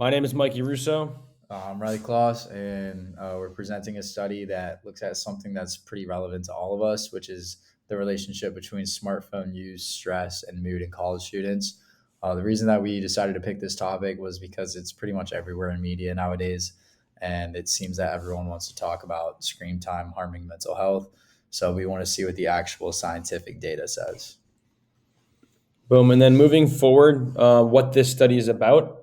My name is Mikey Russo. I'm Riley Kloss, and we're presenting a study that looks at something that's pretty relevant to all of us, which is the relationship between smartphone use, stress, and mood in college students. The reason that we decided to pick this topic was because it's pretty much everywhere in media nowadays, and it seems that everyone wants to talk about screen time harming mental health. So we want to see what the actual scientific data says. Boom. And then moving forward, what this study is about.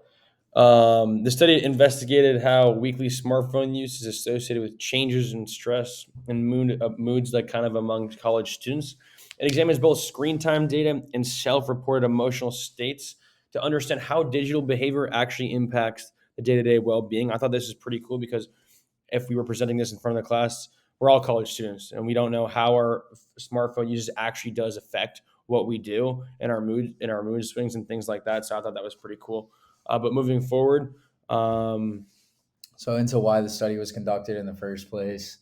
The study investigated how weekly smartphone use is associated with changes in stress and moods, like kind of among college students. It examines both screen time data and self-reported emotional states to understand how digital behavior actually impacts the day-to-day well-being. I thought this is pretty cool because if we were presenting this in front of the class, we're all college students and we don't know how our smartphone use actually does affect what we do in our mood swings and things like that. So I thought that was pretty cool. But moving forward, um, So into why the study was conducted in the first place.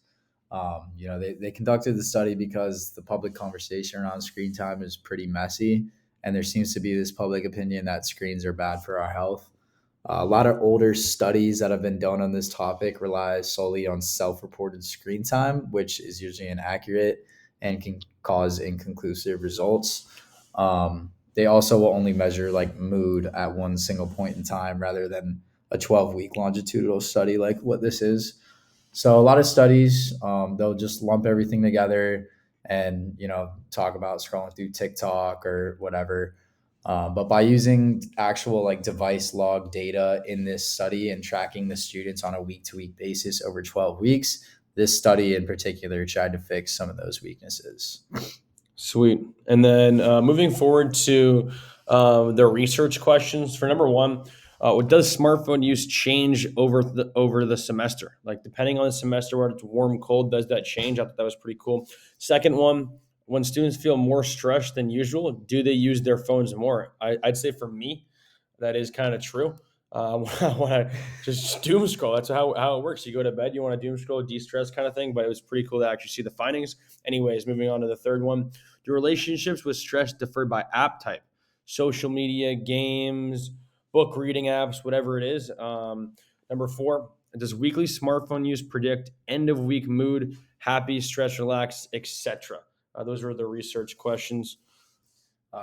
They conducted the study because the public conversation around screen time is pretty messy, and there seems to be this public opinion that screens are bad for our health. A lot of older studies that have been done on this topic rely solely on self-reported screen time, which is usually inaccurate and can cause inconclusive results. They also will only measure like mood at one single point in time rather than a 12-week longitudinal study like what this is. So a lot of studies, they'll just lump everything together and talk about scrolling through TikTok or whatever. But by using actual like device log data in this study and tracking the students on a week to week basis over 12 weeks, this study in particular tried to fix some of those weaknesses. Sweet. And then moving forward to the research questions for number one, what does smartphone use change over the semester? Like depending on the semester, whether it's warm, cold, does that change? I thought that was pretty cool. Second one, when students feel more stressed than usual, do they use their phones more? I'd say for me, that is kind of true. When I just doom scroll, that's how it works. You go to bed, you want to doom scroll, de-stress kind of thing. But it was pretty cool to actually see the findings. Anyways, moving on to the third one. Do relationships with stress differ by app type? Social media, games, book reading apps, whatever it is. Number four, does weekly smartphone use predict end of week mood, happy, stress, relaxed, etc.? Those were the research questions.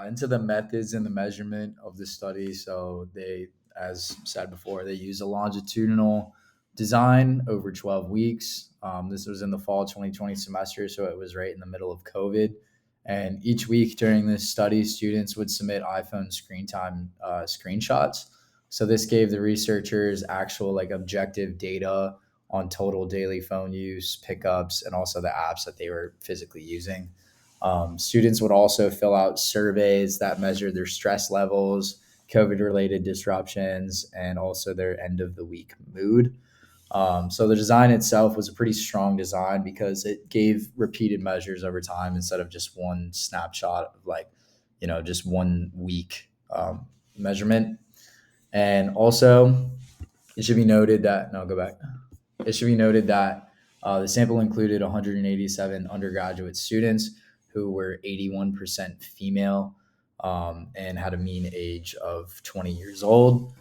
Into the methods and the measurement of the study. So they, as said before, they use a longitudinal design over 12 weeks. This was in the fall 2020 semester, so it was right in the middle of COVID. And each week during this study, students would submit iPhone screen time screenshots. So this gave the researchers actual like objective data on total daily phone use, pickups, and also the apps that they were physically using. Students would also fill out surveys that measure their stress levels, COVID related disruptions, and also their end of the week mood. So the design itself was a pretty strong design because it gave repeated measures over time instead of just one snapshot of like, just 1 week measurement. And also, it should be noted that, no, go back. It should be noted that the sample included 187 undergraduate students who were 81% female and had a mean age of 20 years old.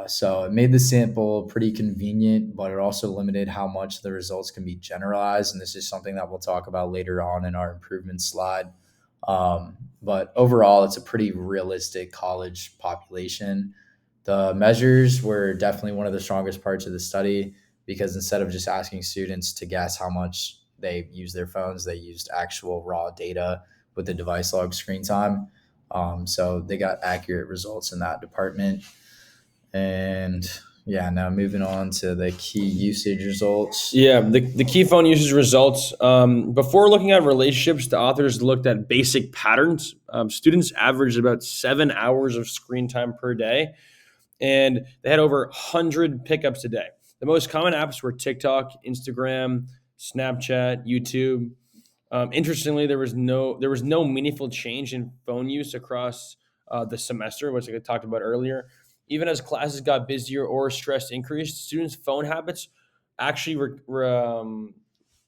So it made the sample pretty convenient, but it also limited how much the results can be generalized. And this is something that we'll talk about later on in our improvement slide. But overall, it's a pretty realistic college population. The measures were definitely one of the strongest parts of the study because instead of just asking students to guess how much they use their phones, they used actual raw data with the device log screen time. So they got accurate results in that department. And yeah, now moving on to the key usage results. Yeah, the key phone usage results. Before looking at relationships, the authors looked at basic patterns. Students averaged about 7 hours of screen time per day, and they had over 100 pickups a day. The most common apps were TikTok, Instagram, Snapchat, YouTube. Interestingly, there was no meaningful change in phone use across the semester, which I talked about earlier. Even as classes got busier or stress increased, students' phone habits actually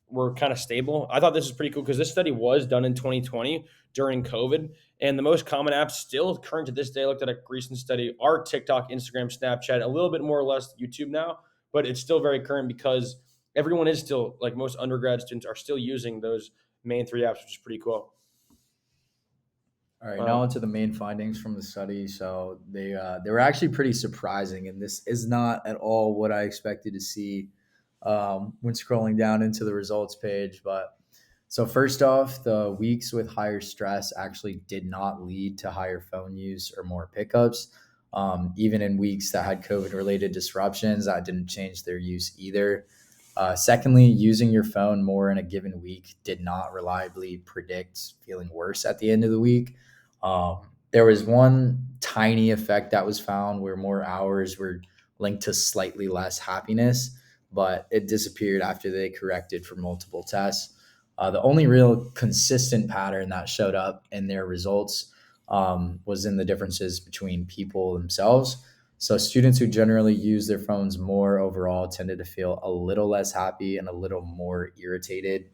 were kind of stable. I thought this was pretty cool because this study was done in 2020 during COVID, and the most common apps still current to this day. I looked at a recent study are TikTok, Instagram, Snapchat, a little bit more or less YouTube now, but it's still very current because everyone is still like most undergrad students are still using those main three apps, which is pretty cool. All right, now Um, onto the main findings from the study. So they were actually pretty surprising, and this is not at all what I expected to see when scrolling down into the results page. But so first off, the weeks with higher stress actually did not lead to higher phone use or more pickups. Even in weeks that had COVID-related disruptions, that didn't change their use either. Secondly, using your phone more in a given week did not reliably predict feeling worse at the end of the week. There was one tiny effect that was found where more hours were linked to slightly less happiness, but it disappeared after they corrected for multiple tests. The only real consistent pattern that showed up in their results was in the differences between people themselves. So, students who generally use their phones more overall tended to feel a little less happy and a little more irritated.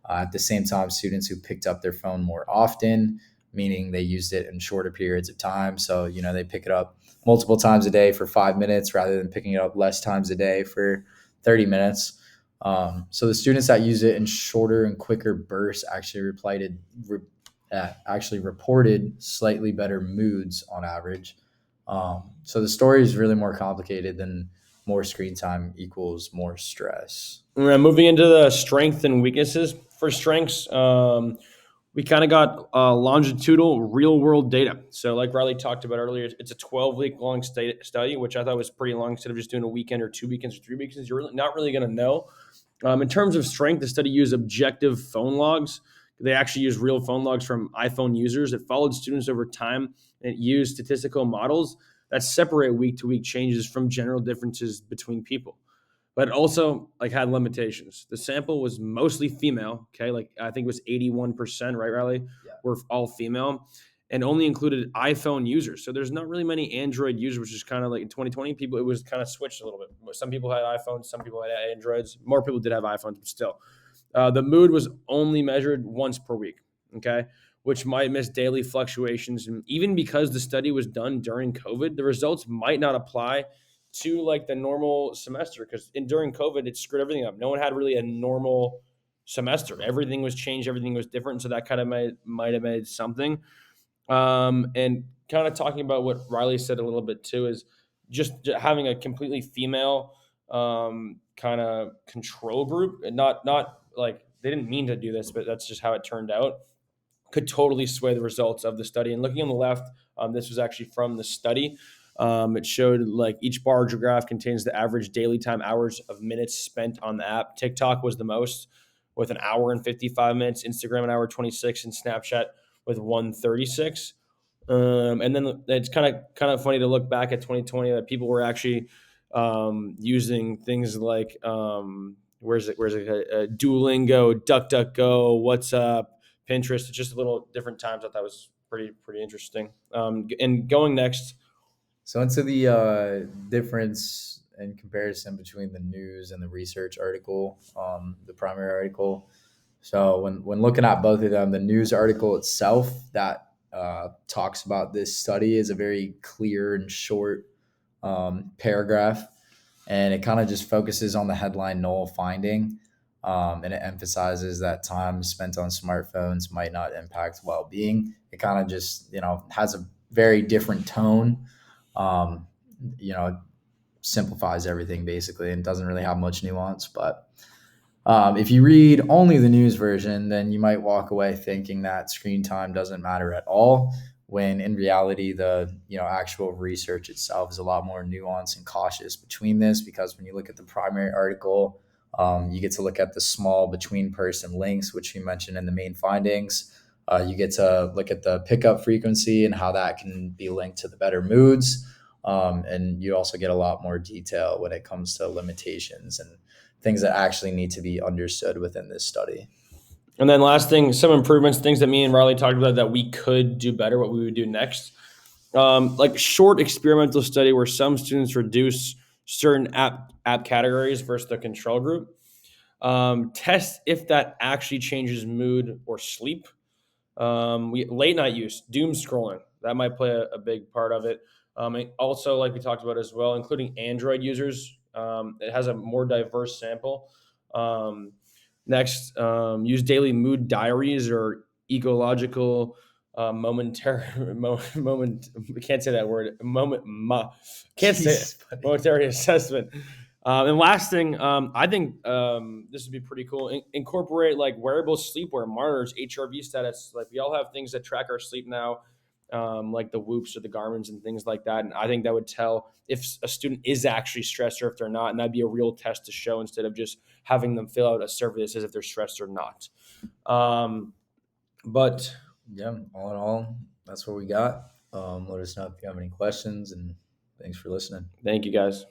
At the same time, students who picked up their phone more often, meaning they used it in shorter periods of time. So, they pick it up multiple times a day for 5 minutes rather than picking it up less times a day for 30 minutes. So the students that use it in shorter and quicker bursts actually reported slightly better moods on average. So the story is really more complicated than more screen time equals more stress. Moving into the strength and weaknesses for strengths, we kind of got longitudinal real world data. So, like Riley talked about earlier, it's a 12-week long study, which I thought was pretty long. Instead of just doing a weekend or 2 weekends or 3 weekends, you're really not really going to know. In terms of strength, the study used objective phone logs. They actually used real phone logs from iPhone users. It followed students over time and it used statistical models that separate week to week changes from general differences between people, but it also like had limitations. The sample was mostly female. Okay, like I think it was 81%, right, Riley? Yeah. Were all female, and only included iPhone users. So there's not really many Android users, which is kind of like in 2020 people. It was kind of switched a little bit. Some people had iPhones, some people had Androids. More people did have iPhones, but still, the mood was only measured once per week. Okay, which might miss daily fluctuations, and even because the study was done during COVID, the results might not apply to like the normal semester because during COVID it screwed everything up. No one had really a normal semester. Everything was changed. Everything was different. So that kind of might have made something. And kind of talking about what Riley said a little bit too is just having a completely female kind of control group, and not like they didn't mean to do this, but that's just how it turned out. Could totally sway the results of the study. And looking on the left, this was actually from the study. It showed like each bar graph contains the average daily time hours of minutes spent on the app. TikTok was the most with an hour and 55 minutes, Instagram an hour 26, and Snapchat with 136. And then it's kind of funny to look back at 2020 that people were actually using things like where's it Duolingo, DuckDuckGo, WhatsApp, Pinterest. It's just a little different times. I thought was pretty interesting. And going next, So into the difference and comparison between the news and the research article, the primary article. So when looking at both of them, the news article itself that talks about this study is a very clear and short paragraph, and it kind of just focuses on the headline null finding, and it emphasizes that time spent on smartphones might not impact well-being. It kind of just has a very different tone. Um, you know, simplifies everything basically and doesn't really have much nuance. But if you read only the news version, then you might walk away thinking that screen time doesn't matter at all. When in reality, the actual research itself is a lot more nuanced and cautious between this, because when you look at the primary article, you get to look at the small between person links, which we mentioned in the main findings. You get to look at the pickup frequency and how that can be linked to the better moods. And you also get a lot more detail when it comes to limitations and things that actually need to be understood within this study. and then last thing, some improvements, things that me and Riley talked about that we could do better. What we would do next, like short experimental study where some students reduce certain app categories versus the control group. Test if that actually changes mood or sleep. Late night use, doom scrolling, that might play a big part of it. And also, like we talked about as well, including Android users, it has a more diverse sample. Um, Next, use daily mood diaries or ecological momentary moment. Can't say that word. Can't say it. Jesus, buddy. Momentary assessment. And last thing, I think this would be pretty cool. Incorporate like wearable sleepwear monitors, HRV status. Like we all have things that track our sleep now, like the Whoops or the Garmin's and things like that. And I think that would tell if a student is actually stressed or if they're not, and that'd be a real test to show instead of just having them fill out a survey that says if they're stressed or not. Um, but Yeah, all in all, that's what we got. Let us know if you have any questions, and thanks for listening. Thank you guys.